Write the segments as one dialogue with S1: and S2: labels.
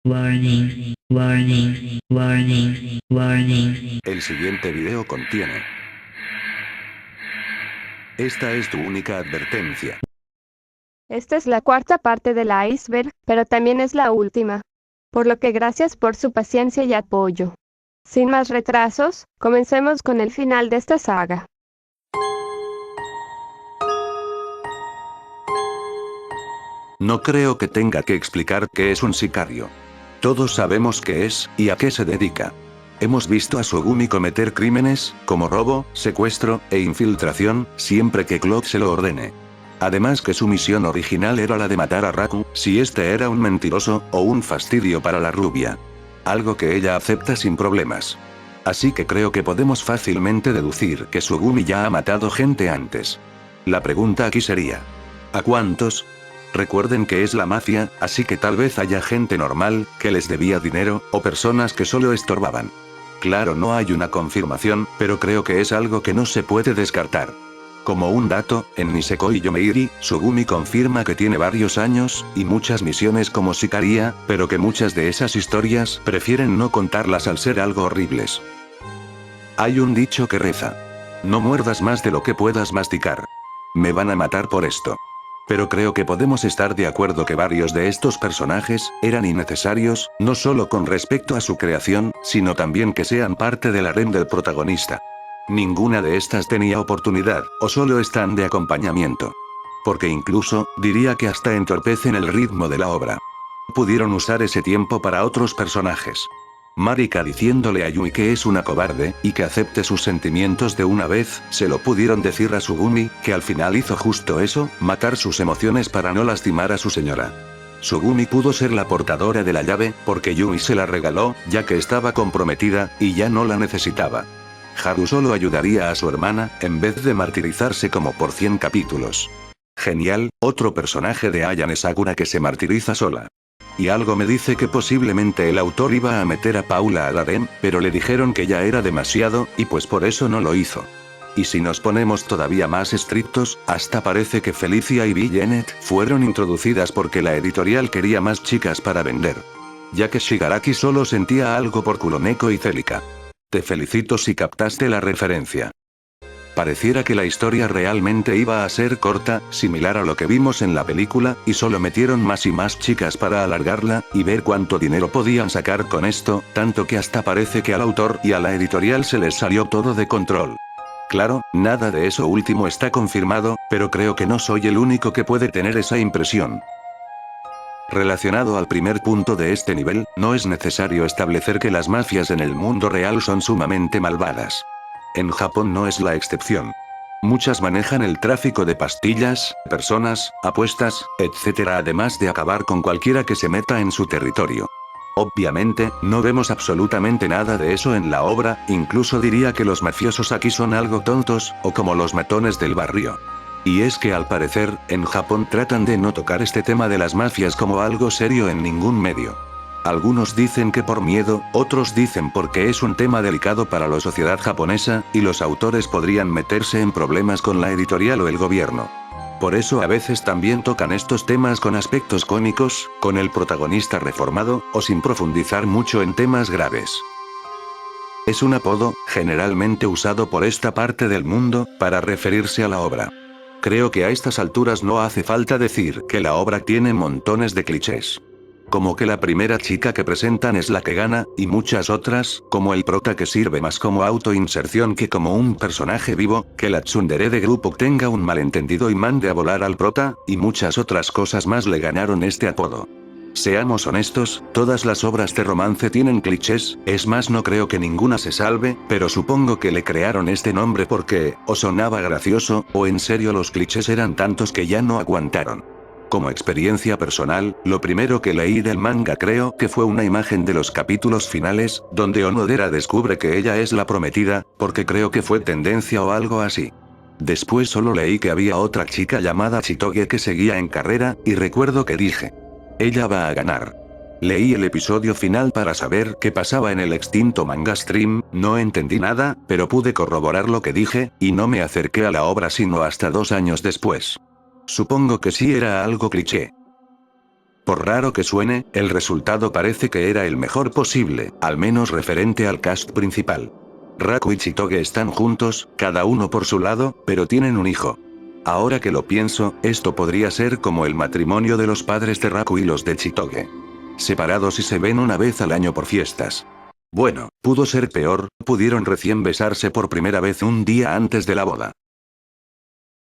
S1: Warning, warning, warning, warning.
S2: El siguiente video contiene. Esta es tu única advertencia.
S3: Esta es la cuarta parte del iceberg, pero también es la última. Por lo que gracias por su paciencia y apoyo. Sin más retrasos, comencemos con el final de esta saga.
S2: No creo que tenga que explicar qué es un sicario. Todos sabemos qué es, y a qué se dedica. Hemos visto a Sugumi cometer crímenes, como robo, secuestro, e infiltración, siempre que Cloud se lo ordene. Además que su misión original era la de matar a Raku, si este era un mentiroso, o un fastidio para la rubia. Algo que ella acepta sin problemas. Así que creo que podemos fácilmente deducir que Sugumi ya ha matado gente antes. La pregunta aquí sería: ¿a cuántos? Recuerden que es la mafia, así que tal vez haya gente normal, que les debía dinero, o personas que solo estorbaban. Claro, no hay una confirmación, pero creo que es algo que no se puede descartar. Como un dato, en Nisekoi Yomeiri, Sugumi confirma que tiene varios años, y muchas misiones como sicaria, pero que muchas de esas historias prefieren no contarlas al ser algo horribles. Hay un dicho que reza: no muerdas más de lo que puedas masticar. Me van a matar por esto. Pero creo que podemos estar de acuerdo que varios de estos personajes eran innecesarios, no solo con respecto a su creación, sino también que sean parte del harem del protagonista. Ninguna de estas tenía oportunidad, o solo están de acompañamiento. Porque incluso, diría que hasta entorpecen el ritmo de la obra. Pudieron usar ese tiempo para otros personajes. Marika diciéndole a Yui que es una cobarde, y que acepte sus sentimientos de una vez, se lo pudieron decir a Sugumi, que al final hizo justo eso, matar sus emociones para no lastimar a su señora. Sugumi pudo ser la portadora de la llave, porque Yui se la regaló, ya que estaba comprometida, y ya no la necesitaba. Haru solo ayudaría a su hermana, en vez de martirizarse como por 100 capítulos. Genial, otro personaje de Ayane Sakura que se martiriza sola. Y algo me dice que posiblemente el autor iba a meter a Paula al harem, pero le dijeron que ya era demasiado, y pues por eso no lo hizo. Y si nos ponemos todavía más estrictos, hasta parece que Felicia y Janet fueron introducidas porque la editorial quería más chicas para vender. Ya que Shigaraki solo sentía algo por Kuroneko y Celica. Te felicito si captaste la referencia. Pareciera que la historia realmente iba a ser corta, similar a lo que vimos en la película, y solo metieron más y más chicas para alargarla, y ver cuánto dinero podían sacar con esto, tanto que hasta parece que al autor y a la editorial se les salió todo de control. Claro, nada de eso último está confirmado, pero creo que no soy el único que puede tener esa impresión. Relacionado al primer punto de este nivel, no es necesario establecer que las mafias en el mundo real son sumamente malvadas. En Japón no es la excepción. Muchas manejan el tráfico de pastillas, personas, apuestas, etc. además de acabar con cualquiera que se meta en su territorio. Obviamente, no vemos absolutamente nada de eso en la obra, incluso diría que los mafiosos aquí son algo tontos, o como los matones del barrio. Y es que al parecer, en Japón tratan de no tocar este tema de las mafias como algo serio en ningún medio. Algunos dicen que por miedo, otros dicen porque es un tema delicado para la sociedad japonesa, y los autores podrían meterse en problemas con la editorial o el gobierno. Por eso a veces también tocan estos temas con aspectos cómicos, con el protagonista reformado, o sin profundizar mucho en temas graves. Es un apodo, generalmente usado por esta parte del mundo, para referirse a la obra. Creo que a estas alturas no hace falta decir que la obra tiene montones de clichés. Como que la primera chica que presentan es la que gana, y muchas otras, como el prota que sirve más como autoinserción que como un personaje vivo, que la tsundere de grupo tenga un malentendido y mande a volar al prota, y muchas otras cosas más le ganaron este apodo. Seamos honestos, todas las obras de romance tienen clichés, es más no creo que ninguna se salve, pero supongo que le crearon este nombre porque, o sonaba gracioso, o en serio los clichés eran tantos que ya no aguantaron. Como experiencia personal, lo primero que leí del manga creo que fue una imagen de los capítulos finales, donde Onodera descubre que ella es la prometida, porque creo que fue tendencia o algo así. Después solo leí que había otra chica llamada Chitoge que seguía en carrera, y recuerdo que dije: ella va a ganar. Leí el episodio final para saber qué pasaba en el extinto manga stream, no entendí nada, pero pude corroborar lo que dije, y no me acerqué a la obra sino hasta 2 años después. Supongo que sí era algo cliché. Por raro que suene, el resultado parece que era el mejor posible, al menos referente al cast principal. Raku y Chitoge están juntos, cada uno por su lado, pero tienen un hijo. Ahora que lo pienso, esto podría ser como el matrimonio de los padres de Raku y los de Chitoge. Separados y se ven una vez al año por fiestas. Bueno, pudo ser peor, pudieron recién besarse por primera vez un día antes de la boda.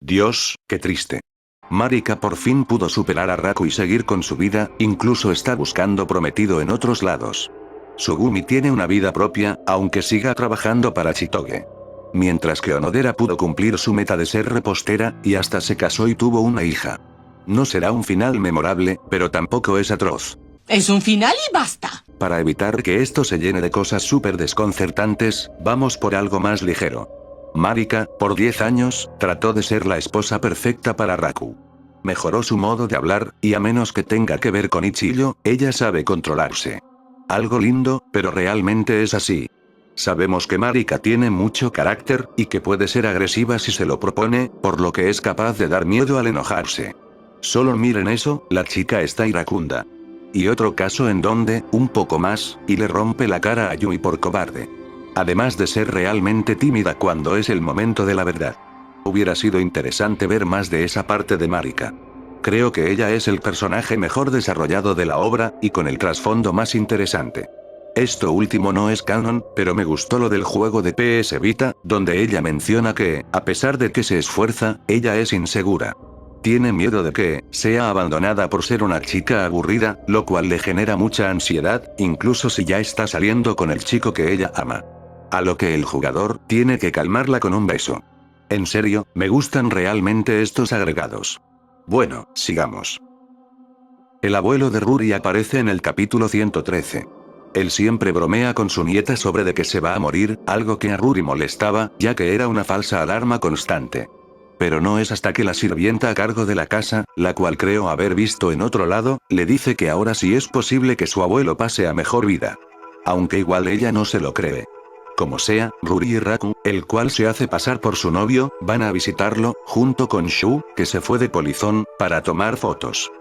S2: Dios, qué triste. Marika por fin pudo superar a Raku y seguir con su vida, incluso está buscando prometido en otros lados. Sugumi tiene una vida propia, aunque siga trabajando para Chitoge. Mientras que Onodera pudo cumplir su meta de ser repostera, y hasta se casó y tuvo una hija. No será un final memorable, pero tampoco es atroz.
S4: Es un final y basta.
S2: Para evitar que esto se llene de cosas súper desconcertantes, vamos por algo más ligero. Marika, por 10 años, trató de ser la esposa perfecta para Raku. Mejoró su modo de hablar, y a menos que tenga que ver con Ichiyo, ella sabe controlarse. Algo lindo, pero realmente es así. Sabemos que Marika tiene mucho carácter, y que puede ser agresiva si se lo propone, por lo que es capaz de dar miedo al enojarse. Solo miren eso, la chica está iracunda. Y otro caso en donde, un poco más, y le rompe la cara a Yui por cobarde. Además de ser realmente tímida cuando es el momento de la verdad. Hubiera sido interesante ver más de esa parte de Marika. Creo que ella es el personaje mejor desarrollado de la obra, y con el trasfondo más interesante. Esto último no es canon, pero me gustó lo del juego de PS Vita, donde ella menciona que, a pesar de que se esfuerza, ella es insegura. Tiene miedo de que sea abandonada por ser una chica aburrida, lo cual le genera mucha ansiedad, incluso si ya está saliendo con el chico que ella ama. A lo que el jugador tiene que calmarla con un beso. En serio, me gustan realmente estos agregados. Bueno, sigamos. El abuelo de Ruri aparece en el capítulo 113. Él siempre bromea con su nieta sobre de que se va a morir, algo que a Ruri molestaba, ya que era una falsa alarma constante. Pero no es hasta que la sirvienta a cargo de la casa, la cual creo haber visto en otro lado, le dice que ahora sí es posible que su abuelo pase a mejor vida. Aunque igual ella no se lo cree. Como sea, Ruri y Raku, el cual se hace pasar por su novio, van a visitarlo, junto con Shu, que se fue de polizón, para tomar fotos.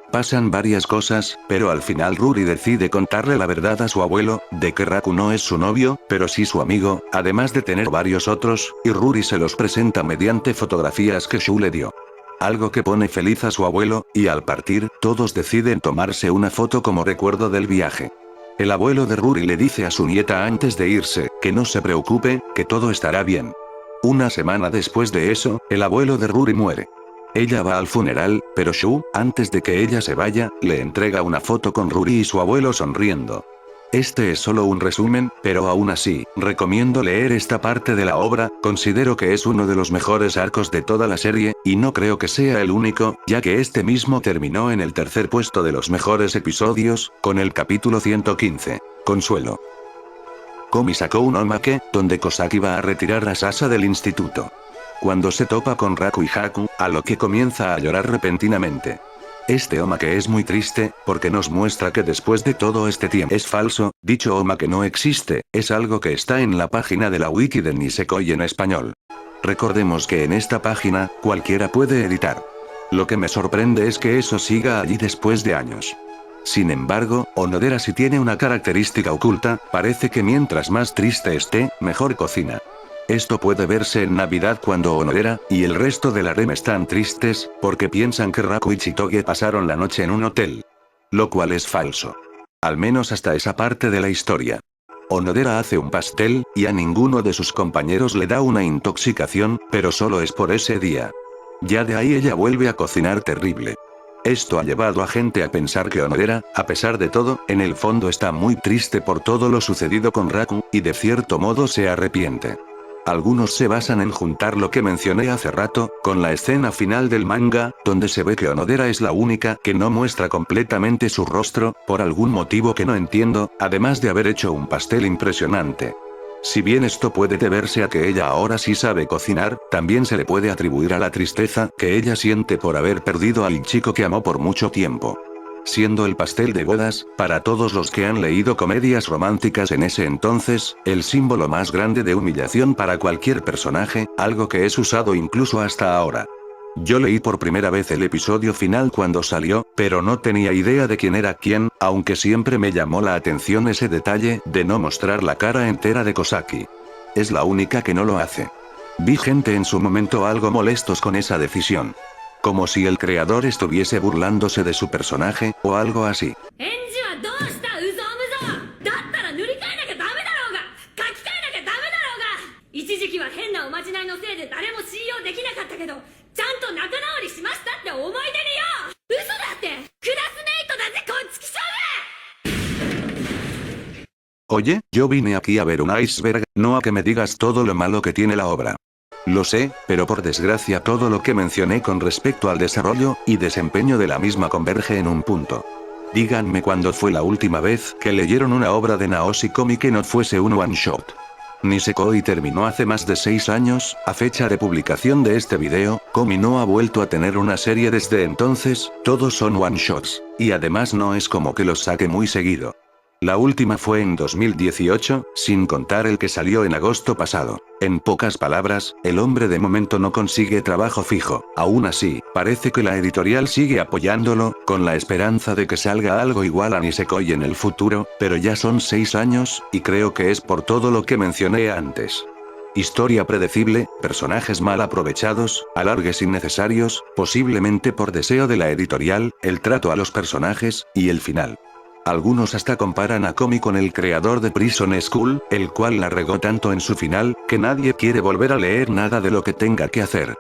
S2: Pasan varias cosas, pero al final Ruri decide contarle la verdad a su abuelo, de que Raku no es su novio, pero sí su amigo, además de tener varios otros, y Ruri se los presenta mediante fotografías que Shu le dio. Algo que pone feliz a su abuelo, y al partir, todos deciden tomarse una foto como recuerdo del viaje. El abuelo de Ruri le dice a su nieta antes de irse, que no se preocupe, que todo estará bien. Una semana después de eso, el abuelo de Ruri muere. Ella va al funeral, pero Shu, antes de que ella se vaya, le entrega una foto con Ruri y su abuelo sonriendo. Este es solo un resumen, pero aún así, recomiendo leer esta parte de la obra, considero que es uno de los mejores arcos de toda la serie, y no creo que sea el único, ya que este mismo terminó en el tercer puesto de los mejores episodios, con el capítulo 115, Consuelo. Komi sacó un omake, donde Kosaki va a retirar a Sasa del instituto. Cuando se topa con Raku y Haku, a lo que comienza a llorar repentinamente. Este omake es muy triste, porque nos muestra que después de todo este tiempo es falso, dicho omake no existe, es algo que está en la página de la wiki del Nisekoi en español. Recordemos que en esta página, cualquiera puede editar. Lo que me sorprende es que eso siga allí después de años. Sin embargo, Onodera sí tiene una característica oculta, parece que mientras más triste esté, mejor cocina. Esto puede verse en Navidad cuando Onodera, y el resto del harem están tristes, porque piensan que Raku y Chitoge pasaron la noche en un hotel. Lo cual es falso. Al menos hasta esa parte de la historia. Onodera hace un pastel, y a ninguno de sus compañeros le da una intoxicación, pero solo es por ese día. Ya de ahí ella vuelve a cocinar terrible. Esto ha llevado a gente a pensar que Onodera, a pesar de todo, en el fondo está muy triste por todo lo sucedido con Raku, y de cierto modo se arrepiente. Algunos se basan en juntar lo que mencioné hace rato, con la escena final del manga, donde se ve que Onodera es la única que no muestra completamente su rostro, por algún motivo que no entiendo, además de haber hecho un pastel impresionante. Si bien esto puede deberse a que ella ahora sí sabe cocinar, también se le puede atribuir a la tristeza que ella siente por haber perdido al chico que amó por mucho tiempo. Siendo el pastel de bodas, para todos los que han leído comedias románticas en ese entonces, el símbolo más grande de humillación para cualquier personaje, algo que es usado incluso hasta ahora. Yo leí por primera vez el episodio final cuando salió, pero no tenía idea de quién era quién, aunque siempre me llamó la atención ese detalle de no mostrar la cara entera de Kosaki. Es la única que no lo hace. Vi gente en su momento algo molestos con esa decisión. Como si el creador estuviese burlándose de su personaje, o algo así. Oye, yo vine aquí a ver un iceberg, no a que me digas todo lo malo que tiene la obra. Lo sé, pero por desgracia todo lo que mencioné con respecto al desarrollo y desempeño de la misma converge en un punto. Díganme cuándo fue la última vez que leyeron una obra de Naoshi Komi que no fuese un one shot. Nisekoi terminó hace más de 6 años, a fecha de publicación de este video, Komi no ha vuelto a tener una serie desde entonces, todos son one shots, y además no es como que los saque muy seguido. La última fue en 2018, sin contar el que salió en agosto pasado. En pocas palabras, el hombre de momento no consigue trabajo fijo. Aún así, parece que la editorial sigue apoyándolo, con la esperanza de que salga algo igual a Nisekoi en el futuro, pero ya son 6 años, y creo que es por todo lo que mencioné antes. Historia predecible, personajes mal aprovechados, alargues innecesarios, posiblemente por deseo de la editorial, el trato a los personajes, y el final. Algunos hasta comparan a Komi con el creador de Prison School, el cual la regó tanto en su final, que nadie quiere volver a leer nada de lo que tenga que hacer.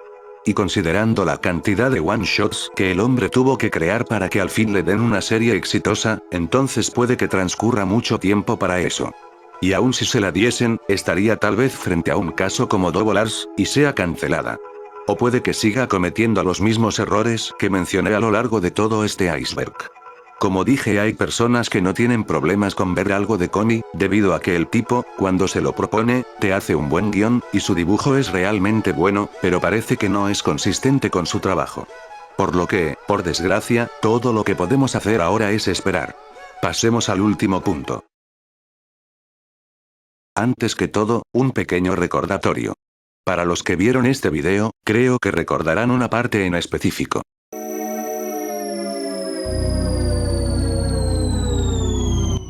S2: Y considerando la cantidad de one-shots que el hombre tuvo que crear para que al fin le den una serie exitosa, entonces puede que transcurra mucho tiempo para eso. Y aun si se la diesen, estaría tal vez frente a un caso como Double Ars, y sea cancelada. O puede que siga cometiendo los mismos errores que mencioné a lo largo de todo este iceberg. Como dije, hay personas que no tienen problemas con ver algo de Komi, debido a que el tipo, cuando se lo propone, te hace un buen guión, y su dibujo es realmente bueno, pero parece que no es consistente con su trabajo. Por lo que, por desgracia, todo lo que podemos hacer ahora es esperar. Pasemos al último punto. Antes que todo, un pequeño recordatorio. Para los que vieron este video, creo que recordarán una parte en específico.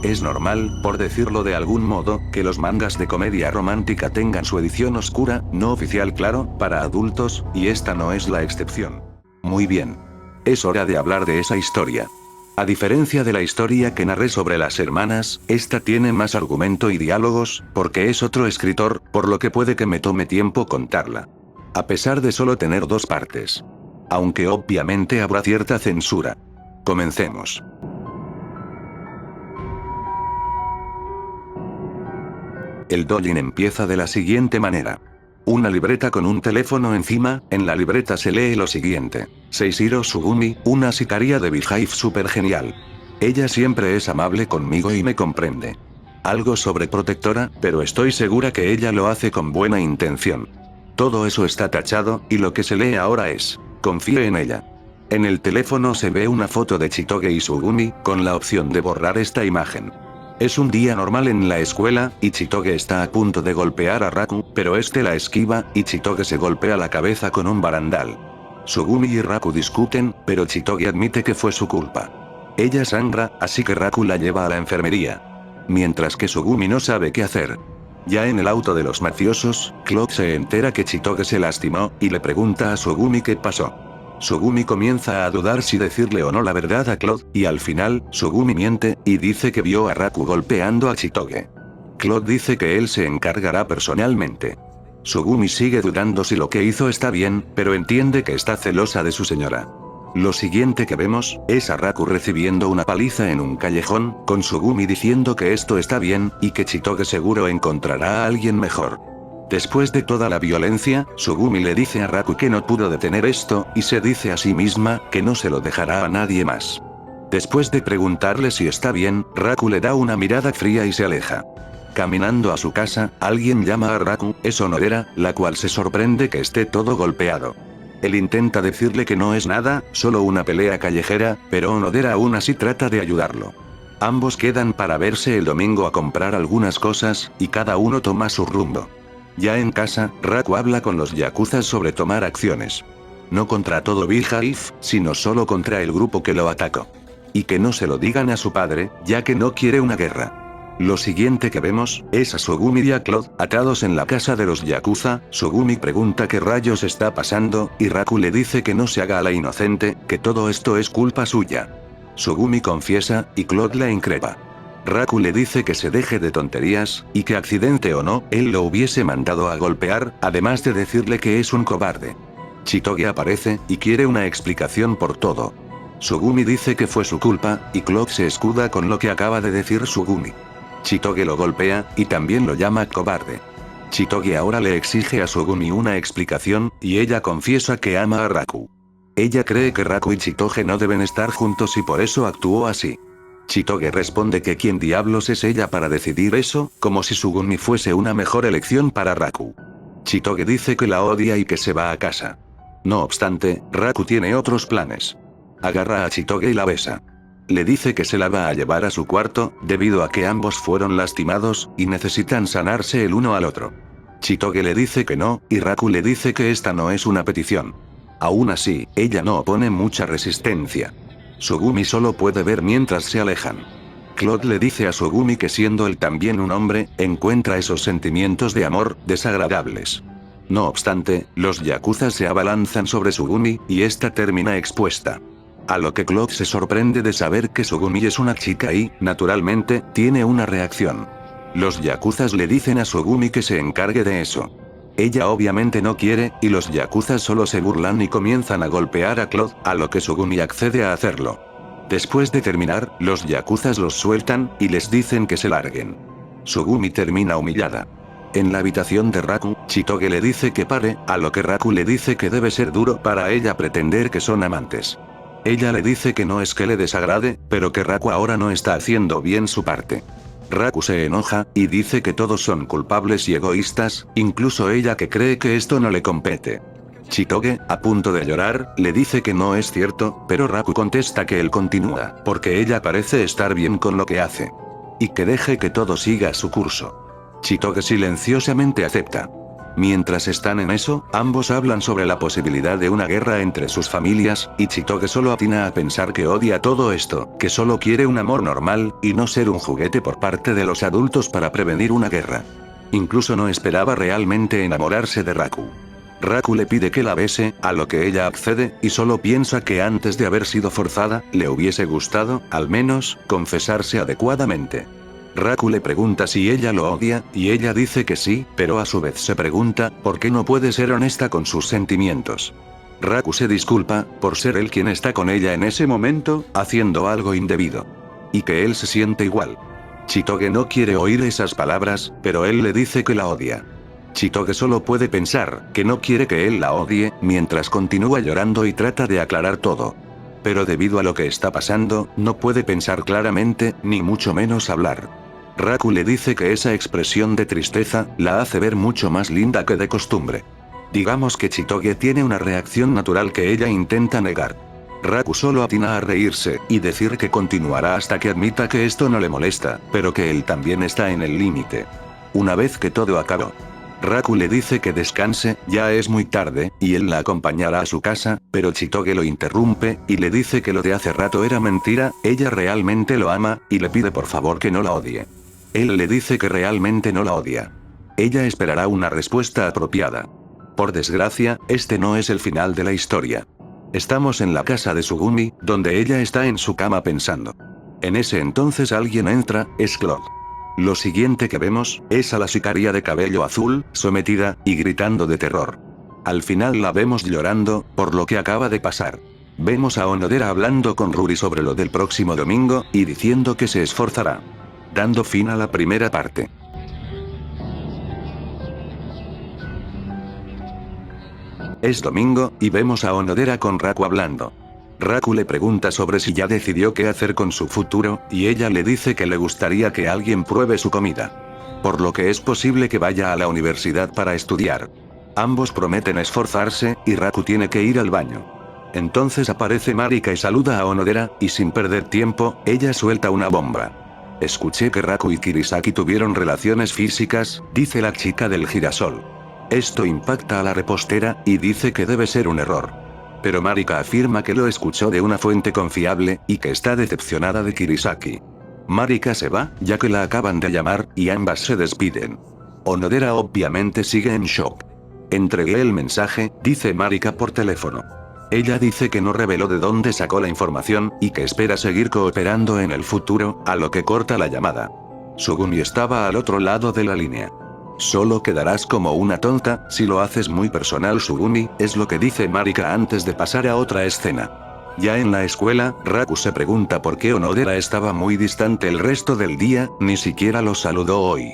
S2: Es normal, por decirlo de algún modo, que los mangas de comedia romántica tengan su edición oscura, no oficial claro, para adultos, y esta no es la excepción. Muy bien. Es hora de hablar de esa historia. A diferencia de la historia que narré sobre las hermanas, esta tiene más argumento y diálogos, porque es otro escritor, por lo que puede que me tome tiempo contarla. A pesar de solo tener 2 partes. Aunque obviamente habrá cierta censura. Comencemos. El doujin empieza de la siguiente manera. Una libreta con un teléfono encima, en la libreta se lee lo siguiente. Seishiro Sugumi, una sicaria de Beehive super genial. Ella siempre es amable conmigo y me comprende. Algo sobreprotectora, pero estoy segura que ella lo hace con buena intención. Todo eso está tachado, y lo que se lee ahora es, confíe en ella. En el teléfono se ve una foto de Chitoge y Sugumi, con la opción de borrar esta imagen. Es un día normal en la escuela, y Chitoge está a punto de golpear a Raku, pero este la esquiva, y Chitoge se golpea la cabeza con un barandal. Sugumi y Raku discuten, pero Chitoge admite que fue su culpa. Ella sangra, así que Raku la lleva a la enfermería. Mientras que Sugumi no sabe qué hacer. Ya en el auto de los mafiosos, Claude se entera que Chitoge se lastimó, y le pregunta a Sugumi qué pasó. Sugumi comienza a dudar si decirle o no la verdad a Claude, y al final, Sugumi miente, y dice que vio a Raku golpeando a Chitoge. Claude dice que él se encargará personalmente. Sugumi sigue dudando si lo que hizo está bien, pero entiende que está celosa de su señora. Lo siguiente que vemos, es a Raku recibiendo una paliza en un callejón, con Sugumi diciendo que esto está bien, y que Chitoge seguro encontrará a alguien mejor. Después de toda la violencia, Sugumi le dice a Raku que no pudo detener esto, y se dice a sí misma, que no se lo dejará a nadie más. Después de preguntarle si está bien, Raku le da una mirada fría y se aleja. Caminando a su casa, alguien llama a Raku, es Onodera, la cual se sorprende que esté todo golpeado. Él intenta decirle que no es nada, solo una pelea callejera, pero Onodera aún así trata de ayudarlo. Ambos quedan para verse el domingo a comprar algunas cosas, y cada uno toma su rumbo. Ya en casa, Raku habla con los yakuzas sobre tomar acciones. No contra todo Beehive, sino solo contra el grupo que lo atacó. Y que no se lo digan a su padre, ya que no quiere una guerra. Lo siguiente que vemos, es a Sugumi y a Claude, atados en la casa de los Yakuza. Sugumi pregunta qué rayos está pasando, y Raku le dice que no se haga a la inocente, que todo esto es culpa suya. Sugumi confiesa, y Claude la increpa. Raku le dice que se deje de tonterías, y que accidente o no, él lo hubiese mandado a golpear, además de decirle que es un cobarde. Chitoge aparece, y quiere una explicación por todo. Sugumi dice que fue su culpa, y Claude se escuda con lo que acaba de decir Sugumi. Chitoge lo golpea, y también lo llama cobarde. Chitoge ahora le exige a Sugumi una explicación, y ella confiesa que ama a Raku. Ella cree que Raku y Chitoge no deben estar juntos y por eso actuó así. Chitoge responde que quién diablos es ella para decidir eso, como si Sugumi fuese una mejor elección para Raku. Chitoge dice que la odia y que se va a casa. No obstante, Raku tiene otros planes. Agarra a Chitoge y la besa. Le dice que se la va a llevar a su cuarto, debido a que ambos fueron lastimados, y necesitan sanarse el uno al otro. Chitoge le dice que no, y Raku le dice que esta no es una petición. Aún así, ella no opone mucha resistencia. Sugumi solo puede ver mientras se alejan. Claude le dice a Sugumi que siendo él también un hombre, encuentra esos sentimientos de amor, desagradables. No obstante, los Yakuza se abalanzan sobre Sugumi, y esta termina expuesta. A lo que Claude se sorprende de saber que Sugumi es una chica y, naturalmente, tiene una reacción. Los Yakuzas le dicen a Sugumi que se encargue de eso. Ella obviamente no quiere, y los Yakuzas solo se burlan y comienzan a golpear a Claude, a lo que Sugumi accede a hacerlo. Después de terminar, los Yakuzas los sueltan, y les dicen que se larguen. Sugumi termina humillada. En la habitación de Raku, Chitoge le dice que pare, a lo que Raku le dice que debe ser duro para ella pretender que son amantes. Ella le dice que no es que le desagrade, pero que Raku ahora no está haciendo bien su parte. Raku se enoja, y dice que todos son culpables y egoístas, incluso ella que cree que esto no le compete. Chitoge, a punto de llorar, le dice que no es cierto, pero Raku contesta que él continúa, porque ella parece estar bien con lo que hace. Y que deje que todo siga su curso. Chitoge silenciosamente acepta. Mientras están en eso, ambos hablan sobre la posibilidad de una guerra entre sus familias, y Chitoge solo atina a pensar que odia todo esto, que solo quiere un amor normal, y no ser un juguete por parte de los adultos para prevenir una guerra. Incluso no esperaba realmente enamorarse de Raku. Raku le pide que la bese, a lo que ella accede, y solo piensa que antes de haber sido forzada, le hubiese gustado, al menos, confesarse adecuadamente. Raku le pregunta si ella lo odia, y ella dice que sí, pero a su vez se pregunta, ¿por qué no puede ser honesta con sus sentimientos? Raku se disculpa, por ser él quien está con ella en ese momento, haciendo algo indebido. Y que él se siente igual. Chitoge no quiere oír esas palabras, pero él le dice que la odia. Chitoge solo puede pensar, que no quiere que él la odie, mientras continúa llorando y trata de aclarar todo. Pero debido a lo que está pasando, no puede pensar claramente, ni mucho menos hablar. Raku le dice que esa expresión de tristeza, la hace ver mucho más linda que de costumbre. Digamos que Chitoge tiene una reacción natural que ella intenta negar. Raku solo atina a reírse, y decir que continuará hasta que admita que esto no le molesta, pero que él también está en el límite. Una vez que todo acabó, Raku le dice que descanse, ya es muy tarde, y él la acompañará a su casa, pero Chitoge lo interrumpe, y le dice que lo de hace rato era mentira, ella realmente lo ama, y le pide por favor que no la odie. Él le dice que realmente no la odia. Ella esperará una respuesta apropiada. Por desgracia, este no es el final de la historia. Estamos en la casa de Sugumi, donde ella está en su cama pensando. En ese entonces alguien entra, es Claude. Lo siguiente que vemos, es a la sicaria de cabello azul, sometida, y gritando de terror. Al final la vemos llorando, por lo que acaba de pasar. Vemos a Onodera hablando con Ruri sobre lo del próximo domingo, y diciendo que se esforzará. Dando fin a la primera parte. Es domingo, y vemos a Onodera con Raku hablando. Raku le pregunta sobre si ya decidió qué hacer con su futuro, y ella le dice que le gustaría que alguien pruebe su comida. Por lo que es posible que vaya a la universidad para estudiar. Ambos prometen esforzarse, y Raku tiene que ir al baño. Entonces aparece Marika y saluda a Onodera, y sin perder tiempo, ella suelta una bomba. Escuché que Raku y Kirisaki tuvieron relaciones físicas, dice la chica del girasol. Esto impacta a la repostera, y dice que debe ser un error. Pero Marika afirma que lo escuchó de una fuente confiable, y que está decepcionada de Kirisaki. Marika se va, ya que la acaban de llamar, y ambas se despiden. Onodera obviamente sigue en shock. Entregué el mensaje, dice Marika por teléfono. Ella dice que no reveló de dónde sacó la información, y que espera seguir cooperando en el futuro, a lo que corta la llamada. Sugumi estaba al otro lado de la línea. Solo quedarás como una tonta, si lo haces muy personal, Sugumi, es lo que dice Marika antes de pasar a otra escena. Ya en la escuela, Raku se pregunta por qué Onodera estaba muy distante el resto del día, ni siquiera lo saludó hoy.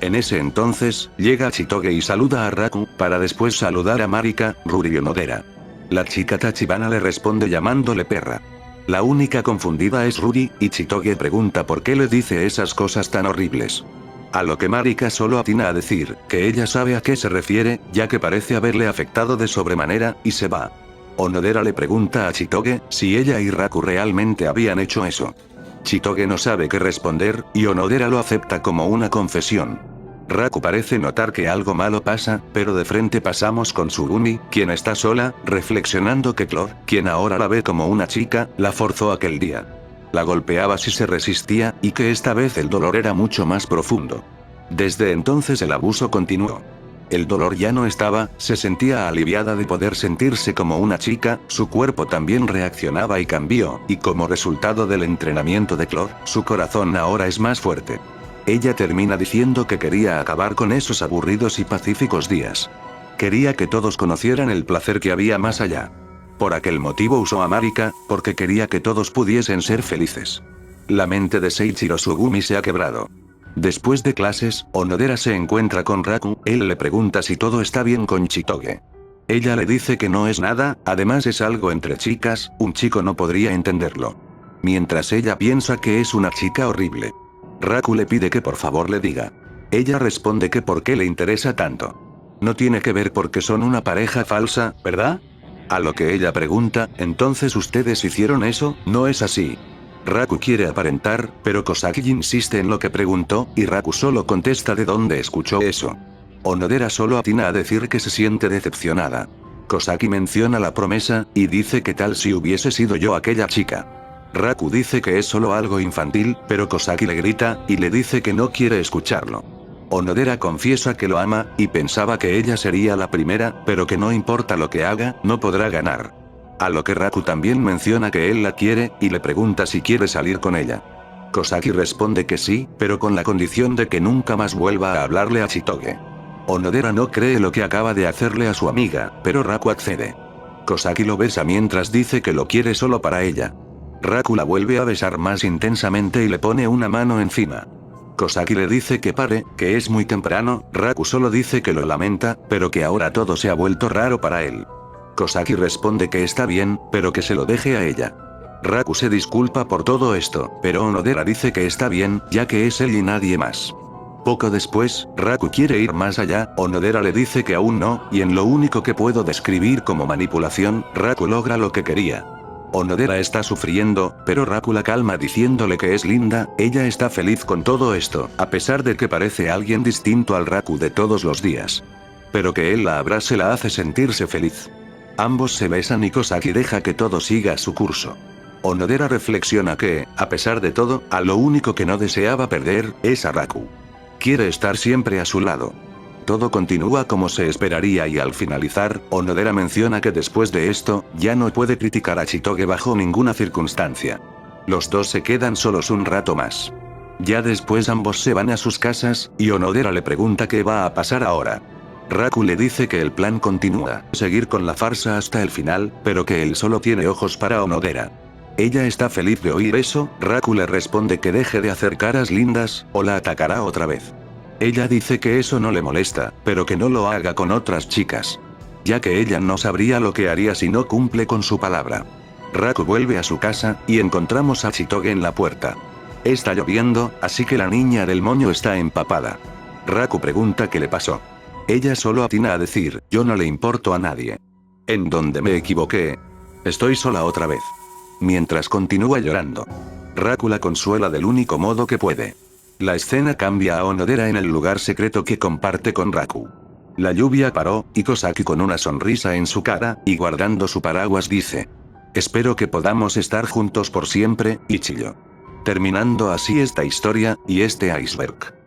S2: En ese entonces, llega Chitoge y saluda a Raku, para después saludar a Marika, Ruri y Onodera. La chica Tachibana le responde llamándole perra. La única confundida es Ruri, y Chitoge pregunta por qué le dice esas cosas tan horribles. A lo que Marika solo atina a decir, que ella sabe a qué se refiere, ya que parece haberle afectado de sobremanera, y se va. Onodera le pregunta a Chitoge, si ella y Raku realmente habían hecho eso. Chitoge no sabe qué responder, y Onodera lo acepta como una confesión. Raku parece notar que algo malo pasa, pero de frente pasamos con Sugumi, quien está sola, reflexionando que Clor, quien ahora la ve como una chica, la forzó aquel día. La golpeaba si se resistía, y que esta vez el dolor era mucho más profundo. Desde entonces el abuso continuó. El dolor ya no estaba, se sentía aliviada de poder sentirse como una chica, su cuerpo también reaccionaba y cambió, y como resultado del entrenamiento de Clor, su corazón ahora es más fuerte. Ella termina diciendo que quería acabar con esos aburridos y pacíficos días. Quería que todos conocieran el placer que había más allá. Por aquel motivo usó a Marika, porque quería que todos pudiesen ser felices. La mente de Seiichiro Sugumi se ha quebrado. Después de clases, Onodera se encuentra con Raku, él le pregunta si todo está bien con Chitoge. Ella le dice que no es nada, además es algo entre chicas, un chico no podría entenderlo. Mientras ella piensa que es una chica horrible. Raku le pide que por favor le diga. Ella responde que por qué le interesa tanto. No tiene que ver porque son una pareja falsa, ¿verdad? A lo que ella pregunta, ¿entonces ustedes hicieron eso? No es así. Raku quiere aparentar, pero Kosaki insiste en lo que preguntó, y Raku solo contesta de dónde escuchó eso. Onodera solo atina a decir que se siente decepcionada. Kosaki menciona la promesa, y dice que tal si hubiese sido yo aquella chica. Raku dice que es solo algo infantil, pero Kosaki le grita, y le dice que no quiere escucharlo. Onodera confiesa que lo ama, y pensaba que ella sería la primera, pero que no importa lo que haga, no podrá ganar. A lo que Raku también menciona que él la quiere, y le pregunta si quiere salir con ella. Kosaki responde que sí, pero con la condición de que nunca más vuelva a hablarle a Chitoge. Onodera no cree lo que acaba de hacerle a su amiga, pero Raku accede. Kosaki lo besa mientras dice que lo quiere solo para ella. Raku la vuelve a besar más intensamente y le pone una mano encima. Kosaki le dice que pare, que es muy temprano, Raku solo dice que lo lamenta, pero que ahora todo se ha vuelto raro para él. Kosaki responde que está bien, pero que se lo deje a ella. Raku se disculpa por todo esto, pero Onodera dice que está bien, ya que es él y nadie más. Poco después, Raku quiere ir más allá, Onodera le dice que aún no, y en lo único que puedo describir como manipulación, Raku logra lo que quería. Onodera está sufriendo, pero Raku la calma diciéndole que es linda, ella está feliz con todo esto, a pesar de que parece alguien distinto al Raku de todos los días. Pero que él la abrace la hace sentirse feliz. Ambos se besan y Kosaki deja que todo siga su curso. Onodera reflexiona que, a pesar de todo, a lo único que no deseaba perder, es a Raku. Quiere estar siempre a su lado. Todo continúa como se esperaría y al finalizar, Onodera menciona que después de esto, ya no puede criticar a Chitoge bajo ninguna circunstancia. Los dos se quedan solos un rato más. Ya después ambos se van a sus casas, y Onodera le pregunta qué va a pasar ahora. Raku le dice que el plan continúa, seguir con la farsa hasta el final, pero que él solo tiene ojos para Onodera. Ella está feliz de oír eso, Raku le responde que deje de hacer caras lindas, o la atacará otra vez. Ella dice que eso no le molesta, pero que no lo haga con otras chicas. Ya que ella no sabría lo que haría si no cumple con su palabra. Raku vuelve a su casa, y encontramos a Chitoge en la puerta. Está lloviendo, así que la niña del moño está empapada. Raku pregunta qué le pasó. Ella solo atina a decir, yo no le importo a nadie. ¿En dónde me equivoqué? Estoy sola otra vez. Mientras continúa llorando. Raku la consuela del único modo que puede. La escena cambia a Onodera en el lugar secreto que comparte con Raku. La lluvia paró, y Kosaki con una sonrisa en su cara, y guardando su paraguas dice: espero que podamos estar juntos por siempre, Ichigo. Terminando así esta historia, y este iceberg.